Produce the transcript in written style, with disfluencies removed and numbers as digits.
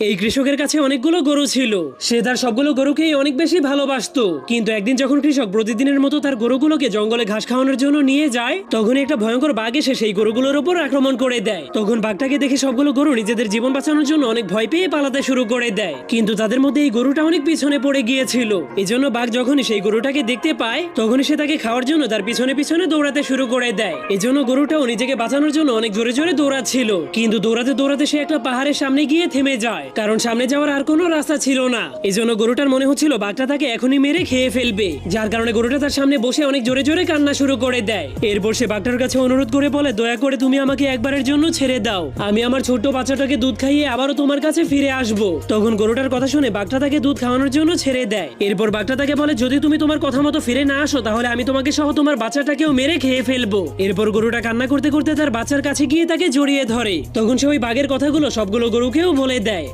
এই কৃষকের কাছে অনেকগুলো গরু ছিল। সে তার সবগুলো গরুকেই অনেক বেশি ভালোবাসতো। কিন্তু একদিন যখন কৃষক প্রতিদিনের মতো তার গরুগুলোকে জঙ্গলে ঘাস খাওয়ানোর জন্য নিয়ে যায়, তখন একটা ভয়ঙ্কর বাঘ এসে সেই গরুগুলোর উপর আক্রমণ করে দেয়। তখন বাঘটাকে দেখে সবগুলো গরু নিজেদের জীবন বাঁচানোর জন্য অনেক ভয় পেয়ে পালাতে শুরু করে দেয়। কিন্তু তাদের মধ্যে এই গরুটা অনেক পিছনে পড়ে গিয়েছিল। এজন্য বাঘ যখনই সেই গরুটাকে দেখতে পায়, তখনই সে তাকে খাওয়ার জন্য তার পিছনে পিছনে দৌড়াতে শুরু করে দেয়। এজন্য গরুটাও নিজেকে বাঁচানোর জন্য অনেক জোরে জোরে দৌড়াচ্ছিল। কিন্তু দৌড়াতে দৌড়াতে সে একটা পাহাড়ের সামনে গিয়ে থেমে যায়, কারণ সামনে যাওয়ার আর কোনো রাস্তা ছিল না। এজন্য গরুটার মনে হচ্ছিল বাঘটা তাকে এখনই মেরে খেয়ে ফেলবে, যার কারণে গরুটা তার সামনে বসে অনেক জোরে জোরে কান্না শুরু করে দেয়। এরপর সে বাঘটার কাছে অনুরোধ করে বলে, দয়া করে তুমি আমাকে একবারের জন্য ছেড়ে দাও, আমি আমার ছোট্ট বাচ্চাটাকে দুধ খাইয়ে আবারও তোমার কাছে ফিরে আসবো। তখন গরুটার কথা শুনে বাঘটা তাকে দুধ খাওয়ানোর জন্য ছেড়ে দেয়। এরপর বাঘটা তাকে বলে, যদি তুমি তোমার কথা মতো ফিরে না আসো, তাহলে আমি তোমাকে সহ তোমার বাচ্চাটাকেও মেরে খেয়ে ফেলবো। এরপর গরুটা কান্না করতে করতে তার বাচ্চার কাছে গিয়ে তাকে জড়িয়ে ধরে। তখন সে ওই বাঘের কথাগুলো সবগুলো গরুকেও বলে দেয়।